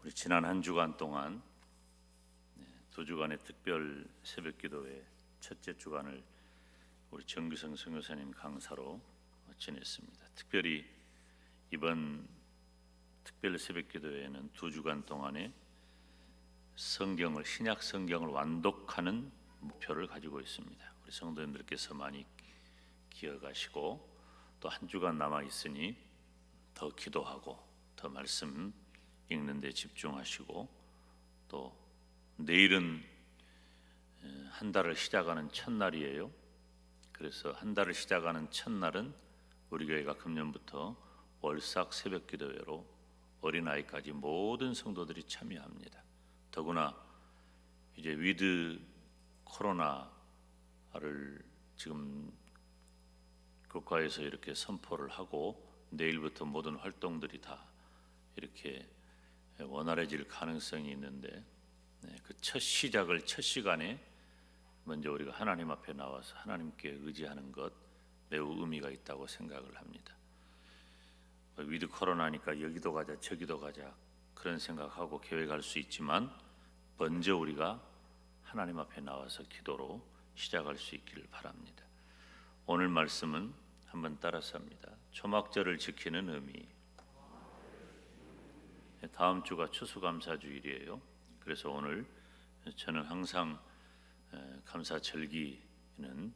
우리 지난 한 주간 동안 두 주간의 특별 새벽기도회 첫째 주간을 우리 정규성 선교사님 강사로 지냈습니다. 특별히 이번 특별 새벽기도회에는 두 주간 동안에 신약 성경을 완독하는 목표를 가지고 있습니다. 우리 성도님들께서 많이 기억하시고 또 한 주간 남아 있으니 더 기도하고 더 말씀 읽는 데 집중하시고 또 내일은 한 달을 시작하는 첫날이에요. 그래서 한 달을 시작하는 첫날은 우리 교회가 금년부터 월삭 새벽기도회로 어린아이까지 모든 성도들이 참여합니다. 더구나 이제 위드 코로나를 지금 국가에서 이렇게 선포를 하고 내일부터 모든 활동들이 다 이렇게 원활해질 가능성이 있는데 그 첫 시작을 첫 시간에 먼저 우리가 하나님 앞에 나와서 하나님께 의지하는 것 매우 의미가 있다고 생각을 합니다. 위드 코로나니까 여기도 가자 저기도 가자 그런 생각하고 계획할 수 있지만 먼저 우리가 하나님 앞에 나와서 기도로 시작할 수 있기를 바랍니다. 오늘 말씀은 한번 따라서 합니다. 초막절을 지키는 의미. 다음 주가 추수감사주일이에요. 그래서 오늘 저는 항상 감사절기는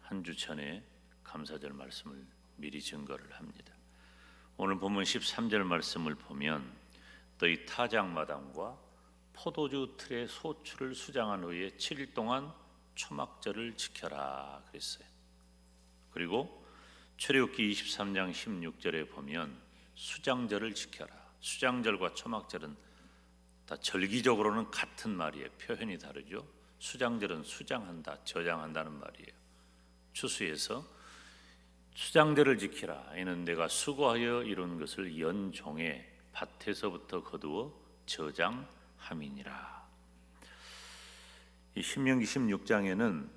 한 주 전에 감사절 말씀을 미리 증거를 합니다. 오늘 본문 13절 말씀을 보면 너희 타작마당과 포도주 틀의 소출을 수장한 후에 7일 동안 초막절을 지켜라 그랬어요. 그리고 출애굽기 23장 16절에 보면 수장절을 지켜라. 수장절과 초막절은 다 절기적으로는 같은 말이에요. 표현이 다르죠. 수장절은 수장한다, 저장한다는 말이에요. 추수에서 수장절을 지키라. 이는 내가 수고하여 이룬 것을 연종에 밭에서부터 거두어 저장함이니라. 이 신명기 16장에는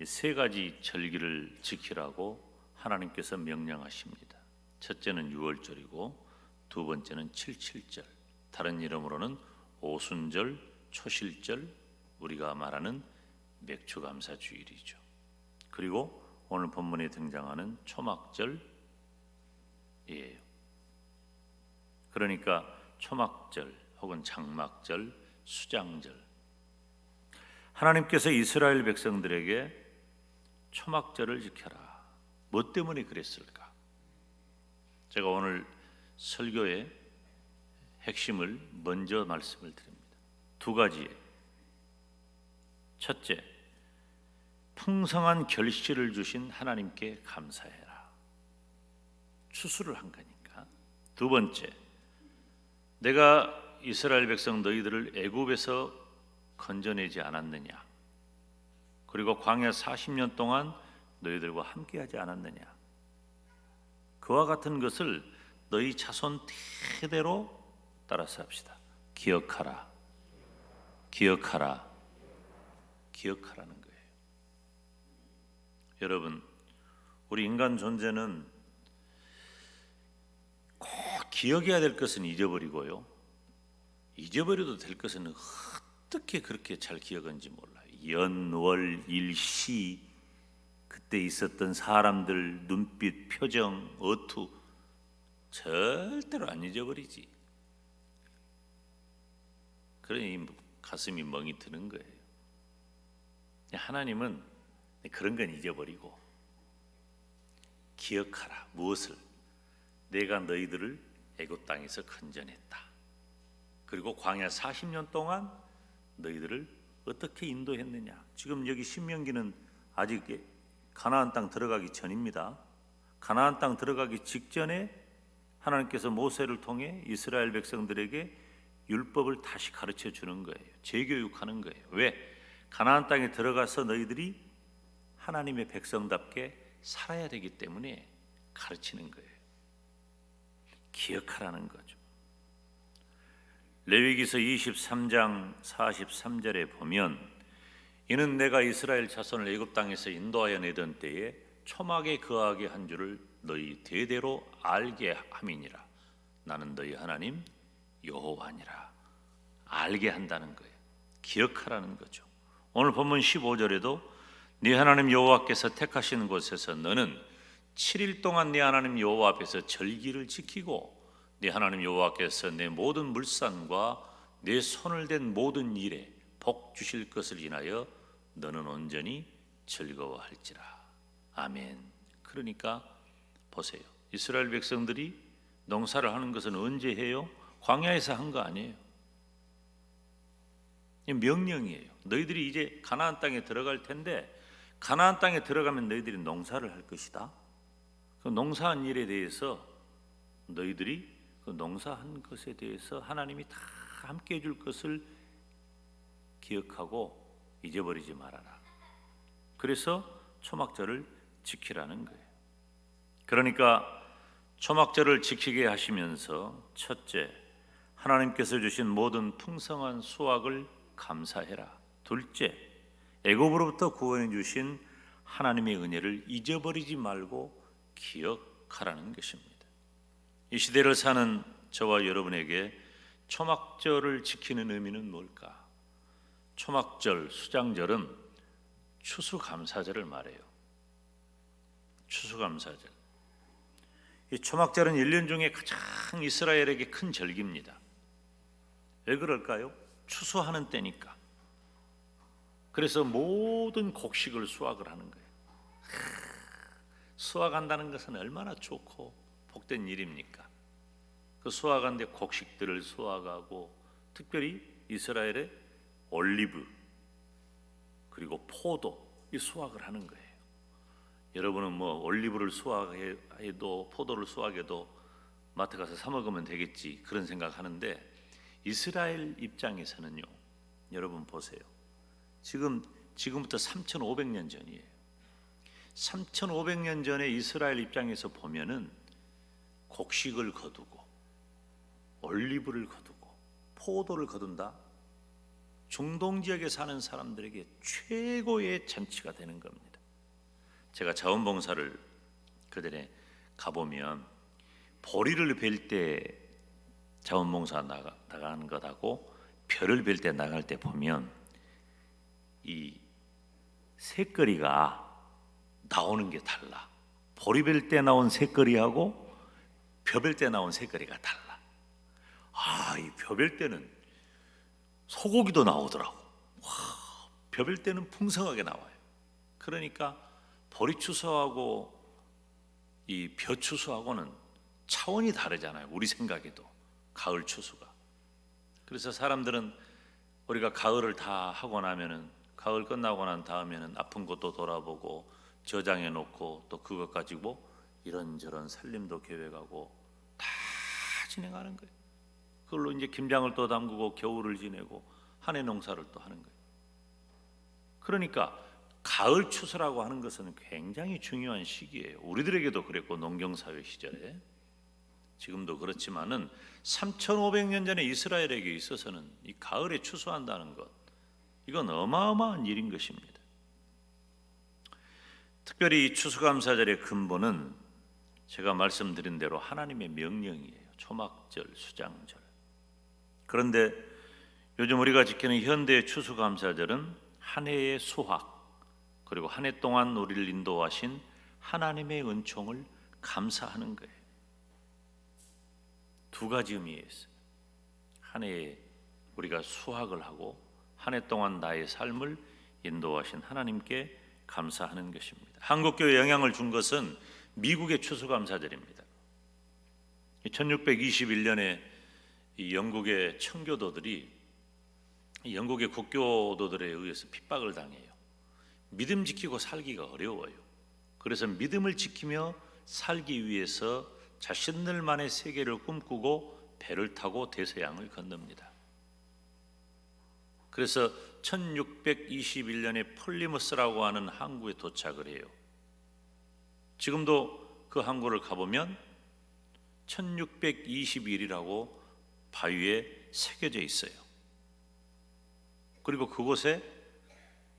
세 가지 절기를 지키라고 하나님께서 명령하십니다. 첫째는 유월절이고 두 번째는 칠칠절, 다른 이름으로는 오순절, 초실절, 우리가 말하는 맥주감사주일이죠. 그리고 오늘 본문에 등장하는 초막절이에요. 그러니까 초막절 혹은 장막절, 수장절. 하나님께서 이스라엘 백성들에게 초막절을 지켜라. 뭐 때문에 그랬을까? 제가 오늘 설교의 핵심을 먼저 말씀을 드립니다. 두 가지에 첫째, 풍성한 결실을 주신 하나님께 감사해라. 추수를 한 거니까. 두 번째, 내가 이스라엘 백성 너희들을 애굽에서 건져내지 않았느냐? 그리고 광야 40년 동안 너희들과 함께하지 않았느냐? 그와 같은 것을 너희 자손 대대로 따라서 합시다. 기억하라. 기억하라. 기억하라는 거예요. 여러분, 우리 인간 존재는 꼭 기억해야 될 것은 잊어버리고요. 잊어버려도 될 것은 어떻게 그렇게 잘 기억하는지 몰라요. 연, 월, 일, 시, 그때 있었던 사람들, 눈빛, 표정, 어투 절대로 안 잊어버리지. 그러니 가슴이 멍이 드는 거예요. 하나님은 그런 건 잊어버리고 기억하라. 무엇을? 내가 너희들을 애굽 땅에서 건져냈다. 그리고 광야 40년 동안 너희들을 어떻게 인도했느냐. 지금 여기 신명기는 아직 가나안 땅 들어가기 전입니다. 가나안 땅 들어가기 직전에 하나님께서 모세를 통해 이스라엘 백성들에게 율법을 다시 가르쳐 주는 거예요. 재교육하는 거예요. 왜? 가나안 땅에 들어가서 너희들이 하나님의 백성답게 살아야 되기 때문에 가르치는 거예요. 기억하라는 거죠. 레위기서 23장 43절에 보면 이는 내가 이스라엘 자손을 애굽 땅에서 인도하여 내던 때에 초막에 거하게 한 줄을 너희 대대로 알게 함이니라. 나는 너희 하나님 여호와니라. 알게 한다는 거예요. 기억하라는 거죠. 오늘 본문 15절에도 네 하나님 여호와께서 택하시는 곳에서 너는 7일 동안 네 하나님 여호와 앞에서 절기를 지키고 네 하나님 여호와께서 내 모든 물산과 내 손을 댄 모든 일에 복 주실 것을 인하여 너는 온전히 즐거워할지라. 아멘. 그러니까 보세요. 이스라엘 백성들이 농사를 하는 것은 언제 해요? 광야에서 한 거 아니에요. 명령이에요. 너희들이 이제 가나안 땅에 들어갈 텐데 가나안 땅에 들어가면 너희들이 농사를 할 것이다. 그 농사한 일에 대해서 너희들이 그 농사한 것에 대해서 하나님이 다 함께 해줄 것을 기억하고 잊어버리지 말아라. 그래서 초막절을 지키라는 거예요. 그러니까 초막절을 지키게 하시면서 첫째, 하나님께서 주신 모든 풍성한 수확을 감사해라. 둘째, 애굽으로부터 구원해 주신 하나님의 은혜를 잊어버리지 말고 기억하라는 것입니다. 이 시대를 사는 저와 여러분에게 초막절을 지키는 의미는 뭘까? 초막절, 수장절은 추수감사절을 말해요. 추수감사절. 이 초막절은 1년 중에 가장 이스라엘에게 큰 절기입니다. 왜 그럴까요? 추수하는 때니까. 그래서 모든 곡식을 수확을 하는 거예요. 수확한다는 것은 얼마나 좋고 복된 일입니까? 그 수확하는데 곡식들을 수확하고 특별히 이스라엘의 올리브 그리고 포도 이 수확을 하는 거예요. 여러분은 뭐 올리브를 수확해도 포도를 수확해도 마트 가서 사 먹으면 되겠지 그런 생각하는데 이스라엘 입장에서는요. 여러분 보세요. 지금부터 3,500년 전이에요. 3,500년 전에 이스라엘 입장에서 보면은 곡식을 거두고 올리브를 거두고 포도를 거둔다. 중동 지역에 사는 사람들에게 최고의 잔치가 되는 겁니다. 제가 자원봉사를 그전에 가보면 보리를 벨 때 자원봉사 나가는 것하고 별을 벨 때 나갈 때 보면 이 색거리가 나오는 게 달라. 보리 벨 때 나온 색거리하고 벼 벨 때 나온 색거리가 달라. 이 벼 벨 때는 소고기도 나오더라고. 벼 벨 때는 풍성하게 나와요. 그러니까 보리 추수하고 이 벼 추수하고는 차원이 다르잖아요. 우리 생각에도 가을 추수가. 그래서 사람들은 우리가 가을을 다 하고 나면은 가을 끝나고 난 다음에는 아픈 것도 돌아보고 저장해 놓고 또 그것 가지고 이런저런 살림도 계획하고 다 진행하는 거예요. 그걸로 이제 김장을 또 담그고 겨울을 지내고 한 해 농사를 또 하는 거예요. 그러니까 가을 추수라고 하는 것은 굉장히 중요한 시기예요. 우리들에게도 그랬고 농경사회 시절에 지금도 그렇지만은 3,500년 전에 이스라엘에게 있어서는 이 가을에 추수한다는 것 이건 어마어마한 일인 것입니다. 특별히 이 추수감사절의 근본은 제가 말씀드린 대로 하나님의 명령이에요. 초막절, 수장절. 그런데 요즘 우리가 지키는 현대의 추수감사절은 한 해의 수확 그리고 한 해 동안 우리를 인도하신 하나님의 은총을 감사하는 거예요. 두 가지 의미가 있어요. 한 해에 우리가 수확을 하고 한 해 동안 나의 삶을 인도하신 하나님께 감사하는 것입니다. 한국교회에 영향을 준 것은 미국의 추수감사절입니다. 1621년에 이 영국의 청교도들이 영국의 국교도들에 의해서 핍박을 당해요. 믿음 지키고 살기가 어려워요. 그래서 믿음을 지키며 살기 위해서 자신들만의 세계를 꿈꾸고 배를 타고 대서양을 건넙니다. 그래서 1621년에 폴리머스라고 하는 항구에 도착을 해요. 지금도 그 항구를 가보면 1621이라고 바위에 새겨져 있어요. 그리고 그곳에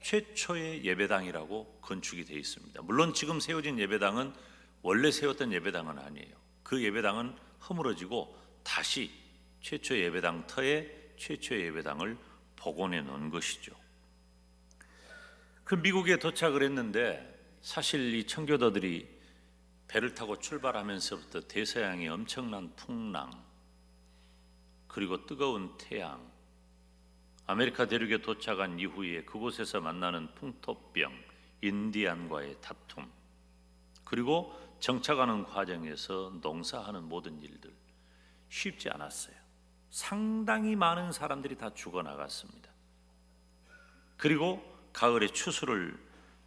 최초의 예배당이라고 건축이 되어 있습니다. 물론 지금 세워진 예배당은 원래 세웠던 예배당은 아니에요. 그 예배당은 허물어지고 다시 최초의 예배당 터에 최초의 예배당을 복원해 놓은 것이죠. 그 미국에 도착을 했는데 사실 이 청교도들이 배를 타고 출발하면서부터 대서양의 엄청난 풍랑, 그리고 뜨거운 태양, 아메리카 대륙에 도착한 이후에 그곳에서 만나는 풍토병, 인디안과의 다툼, 그리고 정착하는 과정에서 농사하는 모든 일들 쉽지 않았어요. 상당히 많은 사람들이 다 죽어나갔습니다. 그리고 가을에 추수를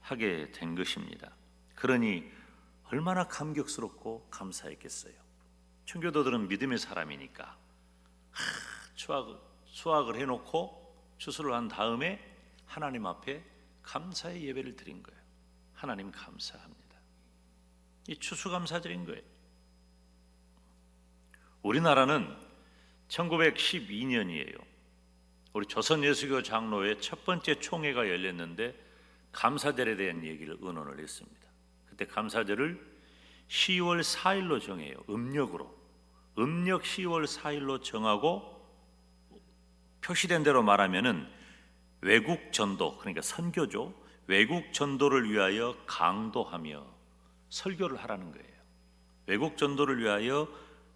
하게 된 것입니다. 그러니 얼마나 감격스럽고 감사했겠어요. 청교도들은 믿음의 사람이니까 수확을 해놓고 추수를 한 다음에 하나님 앞에 감사의 예배를 드린 거예요. 하나님 감사합니다. 이 추수감사드린 거예요. 우리나라는 1912년이에요. 우리 조선예수교 장로회 첫 번째 총회가 열렸는데 감사절에 대한 얘기를 의논을 했습니다. 그때 감사절을 10월 4일로 정해요. 음력 10월 4일로 정하고 표시된 대로 말하면은 외국 전도, 그러니까 선교죠. 외국 전도를 위하여 강도하며 설교를 하라는 거예요. 외국 전도를 위하여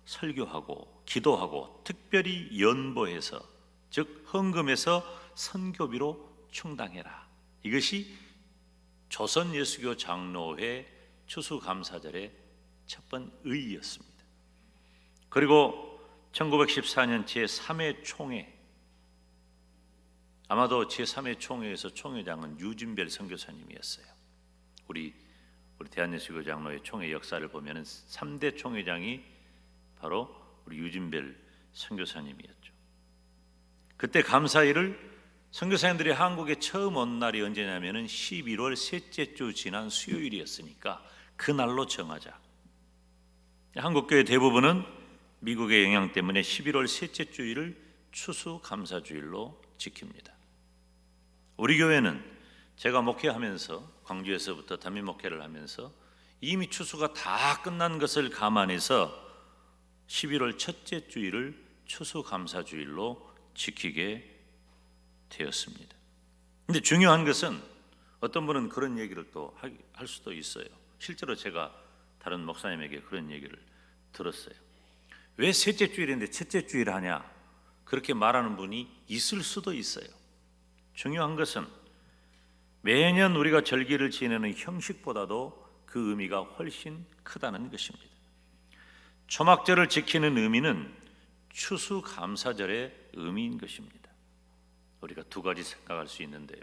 설교하고 기도하고 특별히 연보해서, 즉 헌금해서 선교비로 충당해라. 이것이 조선 예수교 장로회 추수감사절의 첫 번 의의였습니다. 그리고 1914년 제3회 총회, 아마도 제3회 총회에서 총회장은 유진별 선교사님이었어요. 우리 대한예수교 장로회 총회 역사를 보면은 3대 총회장이 바로 우리 유진별 선교사님이었죠. 그때 감사일을 선교사님들이 한국에 처음 온 날이 언제냐면은 11월 셋째 주 지난 수요일이었으니까 그날로 정하자. 한국교회 대부분은 미국의 영향 때문에 11월 셋째 주일을 추수감사주일로 지킵니다. 우리 교회는 제가 목회하면서 광주에서부터 단민 목회를 하면서 이미 추수가 다 끝난 것을 감안해서 11월 첫째 주일을 추수감사주일로 지키게 되었습니다. 근데 중요한 것은 어떤 분은 그런 얘기를 또 할 수도 있어요. 실제로 제가 다른 목사님에게 그런 얘기를 들었어요. 왜 셋째 주일인데 첫째 주일 하냐? 그렇게 말하는 분이 있을 수도 있어요. 중요한 것은 매년 우리가 절기를 지내는 형식보다도 그 의미가 훨씬 크다는 것입니다. 초막절을 지키는 의미는 추수감사절의 의미인 것입니다. 우리가 두 가지 생각할 수 있는데요.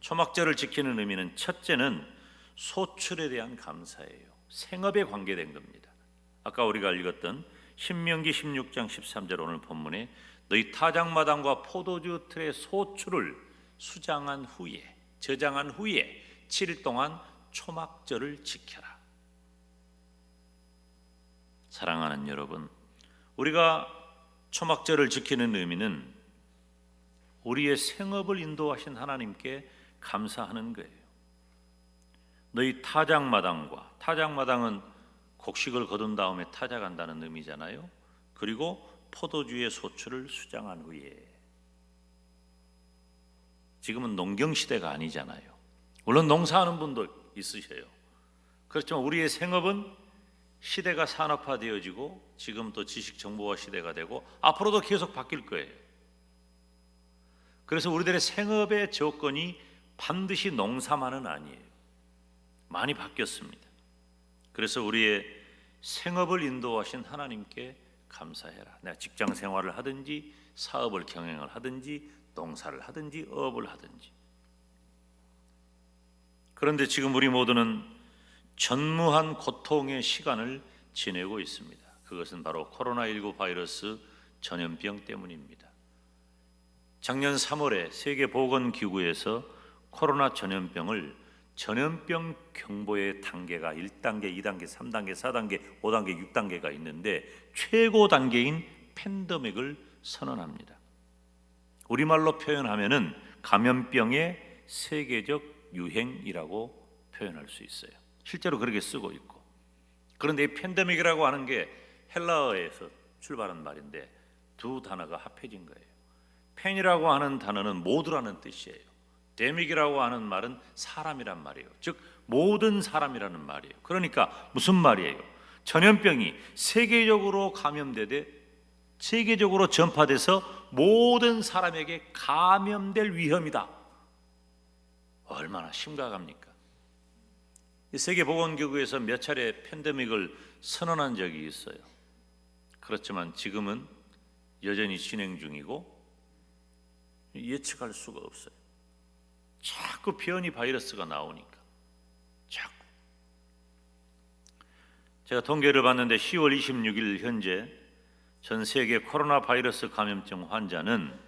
초막절을 지키는 의미는 첫째는 소출에 대한 감사예요. 생업에 관계된 겁니다. 아까 우리가 읽었던 신명기 16장 13절 오늘 본문에 너희 타작마당과 포도주 틀의 소출을 수장한 후에, 저장한 후에 7일 동안 초막절을 지켜라. 사랑하는 여러분, 우리가 초막절을 지키는 의미는 우리의 생업을 인도하신 하나님께 감사하는 거예요. 너희 타작마당과, 타작마당은 곡식을 거둔 다음에 타작한다는 의미잖아요. 그리고 포도주의 소출을 수장한 후에, 지금은 농경시대가 아니잖아요. 물론 농사하는 분도 있으셔요. 그렇지만 우리의 생업은 시대가 산업화되어지고 지금 또 지식정보화 시대가 되고 앞으로도 계속 바뀔 거예요. 그래서 우리들의 생업의 조건이 반드시 농사만은 아니에요. 많이 바뀌었습니다. 그래서 우리의 생업을 인도하신 하나님께 감사해라. 내가 직장 생활을 하든지 사업을 경영을 하든지 농사를 하든지 업을 하든지. 그런데 지금 우리 모두는 전무한 고통의 시간을 지내고 있습니다. 그것은 바로 코로나19 바이러스 전염병 때문입니다. 작년 3월에 세계보건기구에서 코로나 전염병을 전염병 경보의 단계가 1단계, 2단계, 3단계, 4단계, 5단계, 6단계가 있는데 최고 단계인 팬데믹을 선언합니다. 우리말로 표현하면은 감염병의 세계적 유행이라고 표현할 수 있어요. 실제로 그렇게 쓰고 있고. 그런데 이 팬데믹이라고 하는 게 헬라어에서 출발한 말인데 두 단어가 합해진 거예요. 팬이라고 하는 단어는 모두라는 뜻이에요. 데믹이라고 하는 말은 사람이란 말이에요. 즉 모든 사람이라는 말이에요. 그러니까 무슨 말이에요? 전염병이 세계적으로 감염되되 세계적으로 전파돼서 모든 사람에게 감염될 위험이다. 얼마나 심각합니까? 세계보건기구에서 몇 차례 팬데믹을 선언한 적이 있어요. 그렇지만 지금은 여전히 진행 중이고 예측할 수가 없어요. 자꾸 변이 바이러스가 나오니까 자꾸. 제가 통계를 봤는데 10월 26일 현재 전 세계 코로나 바이러스 감염증 환자는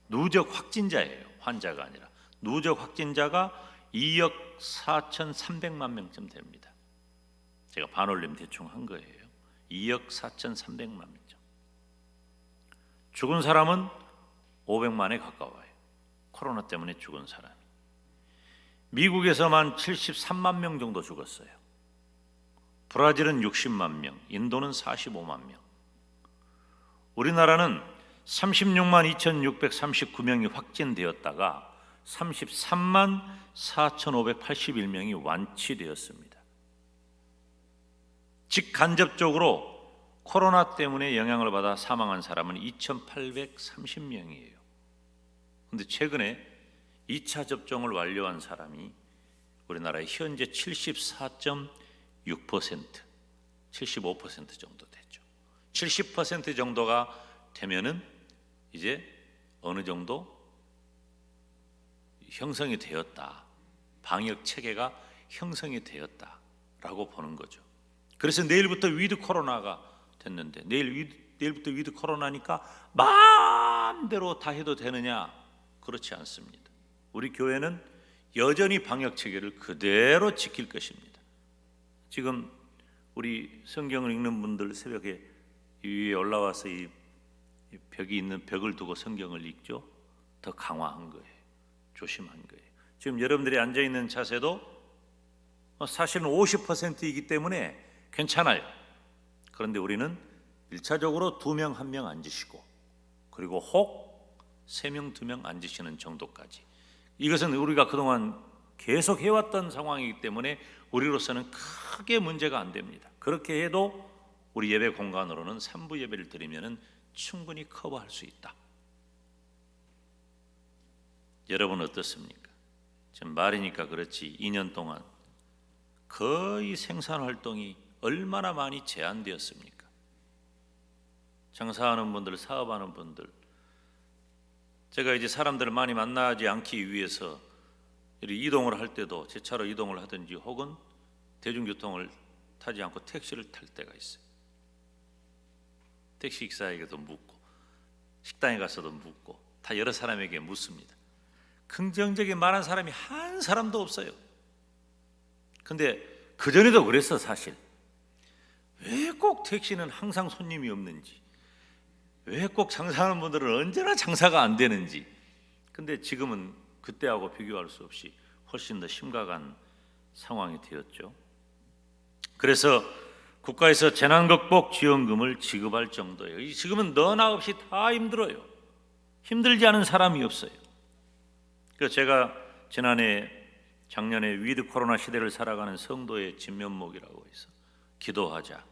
누적 확진자예요. 환자가 아니라 누적 확진자가 2억 4,300만 명쯤 됩니다. 제가 반올림 대충 한 거예요. 2억 4,300만 명. 죽은 사람은 500만에 가까워요. 코로나 때문에 죽은 사람이. 미국에서만 73만 명 정도 죽었어요. 브라질은 60만 명, 인도는 45만 명. 우리나라는 36만 2,639명이 확진되었다가 33만 4,581명이 완치되었습니다. 직간접적으로 코로나 때문에 영향을 받아 사망한 사람은 2,830명이에요. 그런데 최근에 2차 접종을 완료한 사람이 우리나라의 현재 74.6%, 75% 정도 되죠. 70% 정도가 되면은 이제 어느 정도 형성이 되었다. 방역 체계가 형성이 되었다라고 보는 거죠. 그래서 내일부터 위드 코로나가 됐는데 내일부터 위드 코로나니까 마음대로 다 해도 되느냐? 그렇지 않습니다. 우리 교회는 여전히 방역 체계를 그대로 지킬 것입니다. 지금 우리 성경을 읽는 분들 새벽에 위에 올라와서 이 벽이 있는 벽을 두고 성경을 읽죠. 더 강화한 거예요. 조심한 거예요. 지금 여러분들이 앉아있는 자세도 사실은 50%이기 때문에 괜찮아요. 그런데 우리는 1차적으로 2명 1명 앉으시고 그리고 혹 3명 2명 앉으시는 정도까지. 이것은 우리가 그동안 계속 해왔던 상황이기 때문에 우리로서는 크게 문제가 안 됩니다. 그렇게 해도 우리 예배 공간으로는 3부 예배를 드리면 충분히 커버할 수 있다. 여러분 어떻습니까? 지금 말이니까 그렇지 2년 동안 거의 생산활동이 얼마나 많이 제한되었습니까? 장사하는 분들, 사업하는 분들, 제가 이제 사람들을 많이 만나지 않기 위해서 이동을 할 때도 제 차로 이동을 하든지 혹은 대중교통을 타지 않고 택시를 탈 때가 있어요. 택시 기사에게도 묻고 식당에 가서도 묻고 다 여러 사람에게 묻습니다. 긍정적인 말한 사람이 한 사람도 없어요. 근데 그전에도 그랬어. 사실 왜 꼭 택시는 항상 손님이 없는지, 왜 꼭 장사하는 분들은 언제나 장사가 안 되는지. 근데 지금은 그때하고 비교할 수 없이 훨씬 더 심각한 상황이 되었죠. 그래서 국가에서 재난극복 지원금을 지급할 정도예요. 지금은 너나 없이 다 힘들어요. 힘들지 않은 사람이 없어요. 그래서 제가 작년에 위드 코로나 시대를 살아가는 성도의 진면목이라고 해서 기도하자,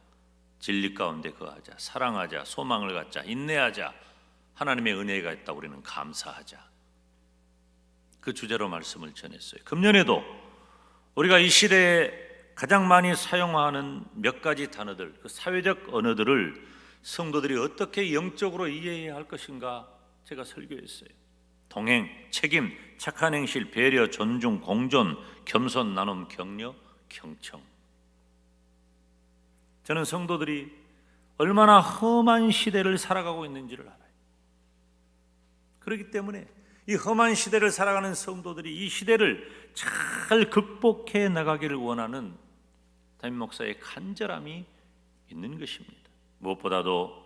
진리 가운데 거하자, 사랑하자, 소망을 갖자, 인내하자, 하나님의 은혜가 있다 우리는 감사하자, 그 주제로 말씀을 전했어요. 금년에도 우리가 이 시대에 가장 많이 사용하는 몇 가지 단어들, 그 사회적 언어들을 성도들이 어떻게 영적으로 이해해야 할 것인가 제가 설교했어요. 동행, 책임, 착한 행실, 배려, 존중, 공존, 겸손, 나눔, 격려, 경청. 저는 성도들이 얼마나 험한 시대를 살아가고 있는지를 알아요. 그렇기 때문에 이 험한 시대를 살아가는 성도들이 이 시대를 잘 극복해 나가기를 원하는 담임 목사의 간절함이 있는 것입니다. 무엇보다도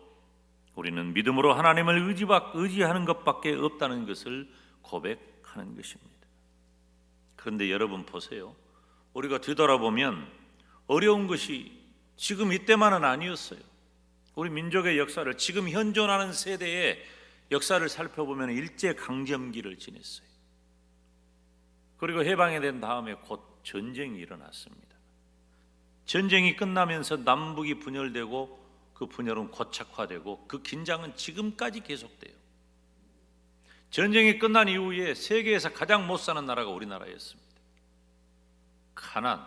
우리는 믿음으로 하나님을 의지하는 것밖에 없다는 것을 고백하는 것입니다. 그런데 여러분 보세요. 우리가 뒤돌아보면 어려운 것이 지금 이때만은 아니었어요. 우리 민족의 역사를 지금 현존하는 세대에 역사를 살펴보면 일제 강점기를 지냈어요. 그리고 해방이 된 다음에 곧 전쟁이 일어났습니다. 전쟁이 끝나면서 남북이 분열되고 그 분열은 고착화되고 그 긴장은 지금까지 계속돼요. 전쟁이 끝난 이후에 세계에서 가장 못 사는 나라가 우리나라였습니다. 가난,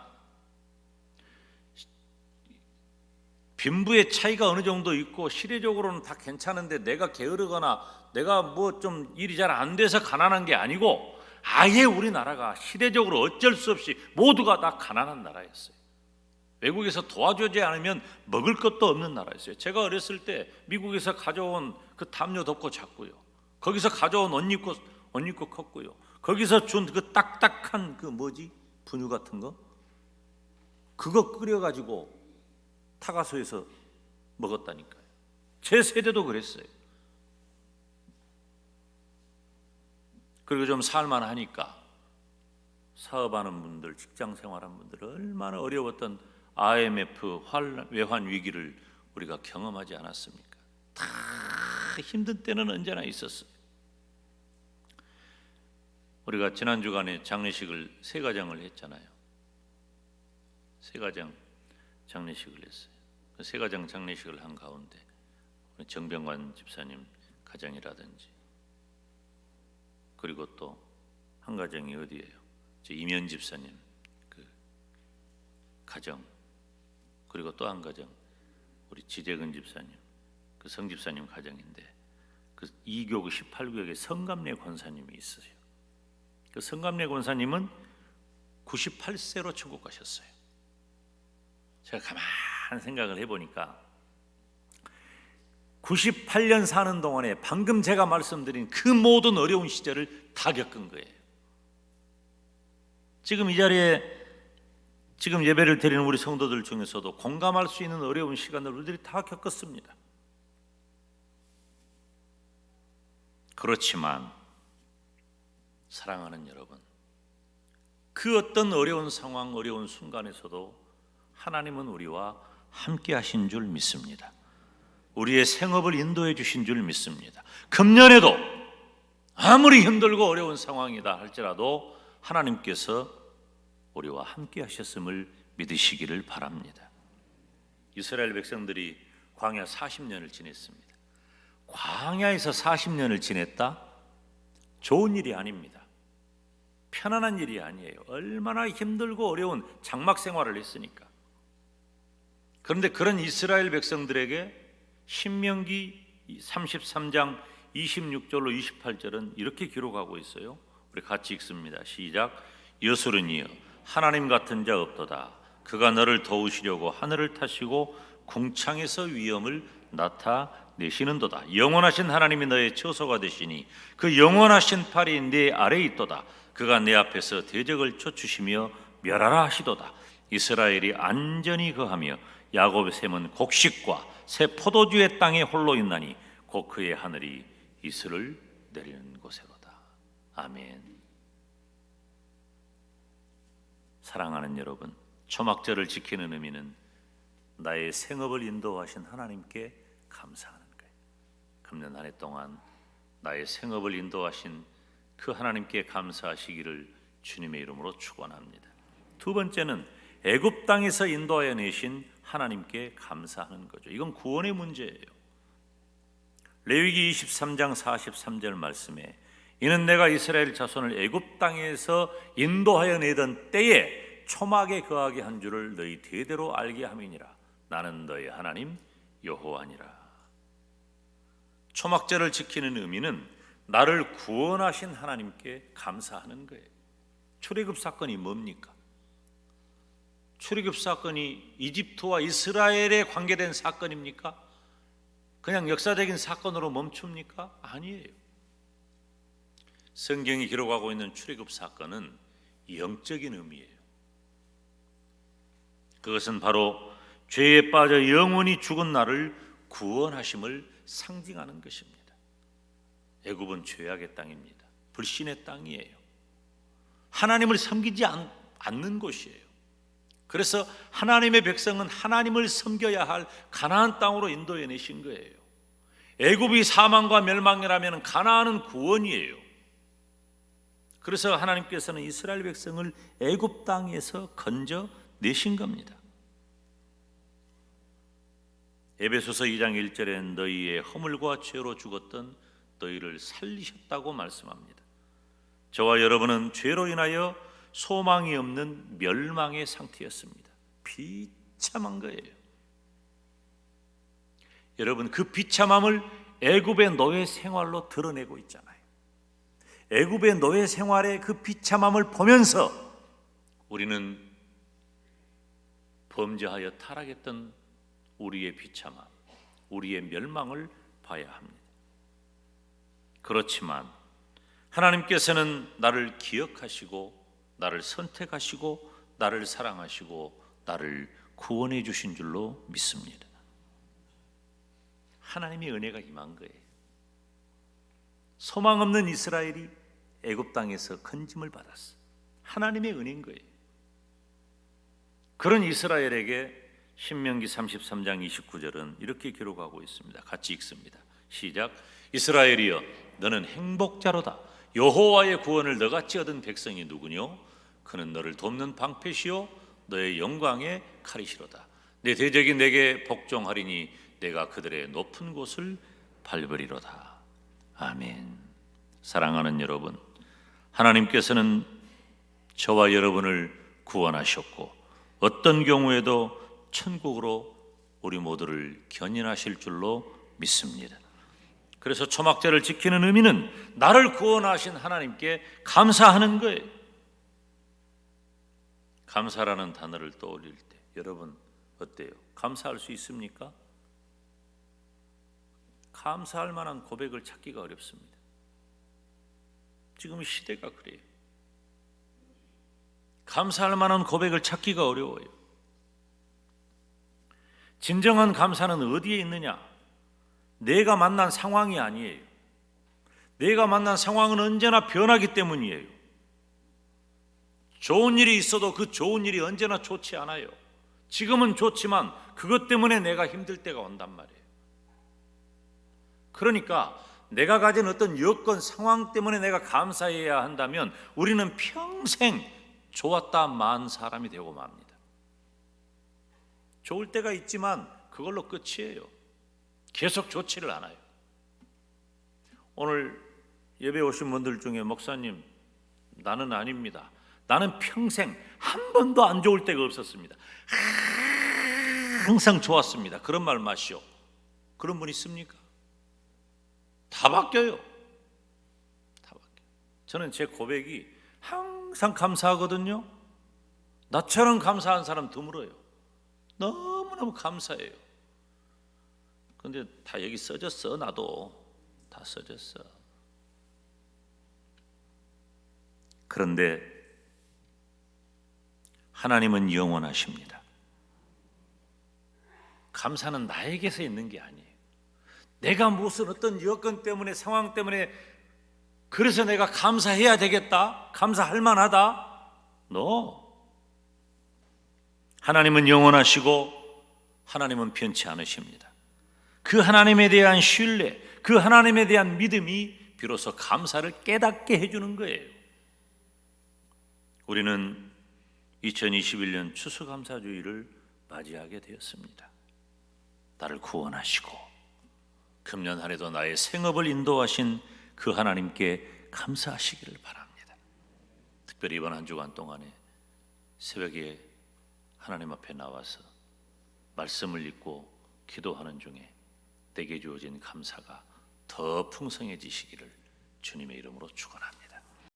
빈부의 차이가 어느 정도 있고 시대적으로는 다 괜찮은데 내가 게으르거나 내가 뭐 좀 일이 잘 안 돼서 가난한 게 아니고 아예 우리나라가 시대적으로 어쩔 수 없이 모두가 다 가난한 나라였어요. 외국에서 도와주지 않으면 먹을 것도 없는 나라였어요. 제가 어렸을 때 미국에서 가져온 그 담요 덮고 잤고요. 거기서 가져온 옷 입고 컸고요. 거기서 준 그 딱딱한 그 뭐지? 분유 같은 거? 그거 끓여가지고 타가소에서 먹었다니까요. 제 세대도 그랬어요. 그리고 좀 살만하니까 사업하는 분들, 직장 생활하는 분들 얼마나 어려웠던 IMF 외환 위기를 우리가 경험하지 않았습니까? 다 힘든 때는 언제나 있었어요. 우리가 지난 주간에 장례식을 세 가정을 했잖아요. 세 가정 장례식을 했어요. 그 세 가정 장례식을 한 가운데 정병관 집사님 가정이라든지 그리고 또 한 가정이 어디예요? 이면 집사님 그 가정, 그리고 또 한 가정 우리 지재근 집사님 그 성 집사님 가정인데 그 2교구 18구역에 성감래 권사님이 있으세요. 그 성감래 권사님은 98세로 천국 가셨어요. 제가 가만 생각을 해보니까 98년 사는 동안에 방금 제가 말씀드린 그 모든 어려운 시절을 다 겪은 거예요. 지금 이 자리에 지금 예배를 드리는 우리 성도들 중에서도 공감할 수 있는 어려운 시간을 우리들이 다 겪었습니다. 그렇지만 사랑하는 여러분, 그 어떤 어려운 상황, 어려운 순간에서도 하나님은 우리와 함께 하신 줄 믿습니다. 우리의 생업을 인도해 주신 줄 믿습니다. 금년에도 아무리 힘들고 어려운 상황이다 할지라도 하나님께서 우리와 함께 하셨음을 믿으시기를 바랍니다. 이스라엘 백성들이 광야 40년을 지냈습니다. 광야에서 40년을 지냈다? 좋은 일이 아닙니다. 편안한 일이 아니에요. 얼마나 힘들고 어려운 장막 생활을 했으니까. 그런데 그런 이스라엘 백성들에게 신명기 33장 26절로 28절은 이렇게 기록하고 있어요. 우리 같이 읽습니다. 시작. 여수르니여 하나님 같은 자 없도다. 그가 너를 도우시려고 하늘을 타시고 궁창에서 위엄을 나타내시는도다. 영원하신 하나님이 너의 처소가 되시니 그 영원하신 팔이 네 아래에 있도다. 그가 내 앞에서 대적을 쫓으시며 멸하라 하시도다. 이스라엘이 안전히 거하며 야곱의 샘은 곡식과 새 포도주의 땅에 홀로 있나니 곧 그의 하늘이 이슬을 내리는 곳에로다. 아멘. 사랑하는 여러분, 초막절을 지키는 의미는 나의 생업을 인도하신 하나님께 감사하는 거예요. 금년 한 해 동안 나의 생업을 인도하신 그 하나님께 감사하시기를 주님의 이름으로 축원합니다. 두 번째는 애굽 땅에서 인도하여 내신 하나님께 감사하는 거죠. 이건 구원의 문제예요. 레위기 23장 43절 말씀에 이는 내가 이스라엘 자손을 애굽 땅에서 인도하여 내던 때에 초막에 거하게 한 줄을 너희 대대로 알게 함이니라. 나는 너희 하나님 여호와니라. 초막절을 지키는 의미는 나를 구원하신 하나님께 감사하는 거예요. 출애굽 사건이 뭡니까? 출애굽 사건이 이집트와 이스라엘에 관계된 사건입니까? 그냥 역사적인 사건으로 멈춥니까? 아니에요. 성경이 기록하고 있는 출애굽 사건은 영적인 의미예요. 그것은 바로 죄에 빠져 영원히 죽은 나를 구원하심을 상징하는 것입니다. 애굽은 죄악의 땅입니다. 불신의 땅이에요. 하나님을 섬기지 않는 곳이에요. 그래서 하나님의 백성은 하나님을 섬겨야 할 가나안 땅으로 인도해 내신 거예요. 애굽이 사망과 멸망이라면 가나안은 구원이에요. 그래서 하나님께서는 이스라엘 백성을 애굽 땅에서 건져 내신 겁니다. 에베소서 2장 1절에 너희의 허물과 죄로 죽었던 너희를 살리셨다고 말씀합니다. 저와 여러분은 죄로 인하여 소망이 없는 멸망의 상태였습니다. 비참한 거예요. 여러분, 그 비참함을 애굽의 노예 생활로 드러내고 있잖아요. 애굽의 노예 생활의 그 비참함을 보면서 우리는 범죄하여 타락했던 우리의 비참함, 우리의 멸망을 봐야 합니다. 그렇지만 하나님께서는 나를 기억하시고 나를 선택하시고 나를 사랑하시고 나를 구원해 주신 줄로 믿습니다. 하나님의 은혜가 임한 거예요. 소망 없는 이스라엘이 애굽 땅에서 건짐을 받았어. 하나님의 은혜인 거예요. 그런 이스라엘에게 신명기 33장 29절은 이렇게 기록하고 있습니다. 같이 읽습니다. 시작. 이스라엘이여 너는 행복자로다. 여호와의 구원을 너같이 얻은 백성이 누구뇨? 그는 너를 돕는 방패시요 너의 영광의 칼이시로다. 내 대적이 내게 복종하리니 내가 그들의 높은 곳을 밟으리로다. 아멘. 사랑하는 여러분, 하나님께서는 저와 여러분을 구원하셨고 어떤 경우에도 천국으로 우리 모두를 견인하실 줄로 믿습니다. 그래서 초막절을 지키는 의미는 나를 구원하신 하나님께 감사하는 거예요. 감사라는 단어를 떠올릴 때 여러분 어때요? 감사할 수 있습니까? 감사할 만한 고백을 찾기가 어렵습니다. 지금 시대가 그래요. 감사할 만한 고백을 찾기가 어려워요. 진정한 감사는 어디에 있느냐? 내가 만난 상황이 아니에요. 내가 만난 상황은 언제나 변하기 때문이에요. 좋은 일이 있어도 그 좋은 일이 언제나 좋지 않아요. 지금은 좋지만 그것 때문에 내가 힘들 때가 온단 말이에요. 그러니까 내가 가진 어떤 여건, 상황 때문에 내가 감사해야 한다면 우리는 평생 좋았다 만 사람이 되고 맙니다. 좋을 때가 있지만 그걸로 끝이에요. 계속 좋지를 않아요. 오늘 예배 오신 분들 중에 목사님, 나는 아닙니다. 나는 평생 한 번도 안 좋을 때가 없었습니다. 항상 좋았습니다. 그런 말 마시오. 그런 분 있습니까? 다 바뀌어요. 다 바뀌어요. 저는 제 고백이 항상 감사하거든요. 나처럼 감사한 사람 드물어요. 너무너무 감사해요. 근데 다 여기 써졌어. 나도 다 써졌어. 그런데 하나님은 영원하십니다. 감사는 나에게서 있는 게 아니에요. 내가 무슨 어떤 여건 때문에, 상황 때문에 그래서 내가 감사해야 되겠다, 감사할 만하다. No. 하나님은 영원하시고 하나님은 변치 않으십니다. 그 하나님에 대한 신뢰, 그 하나님에 대한 믿음이 비로소 감사를 깨닫게 해주는 거예요. 우리는 2021년 추수감사주의를 맞이하게 되었습니다. 나를 구원하시고 금년 한 해도 나의 생업을 인도하신 그 하나님께 감사하시기를 바랍니다. 특별히 이번 한 주간 동안에 새벽에 하나님 앞에 나와서 말씀을 읽고 기도하는 중에 내게 주어진 감사가 더 풍성해지시기를 주님의 이름으로 축원합니다.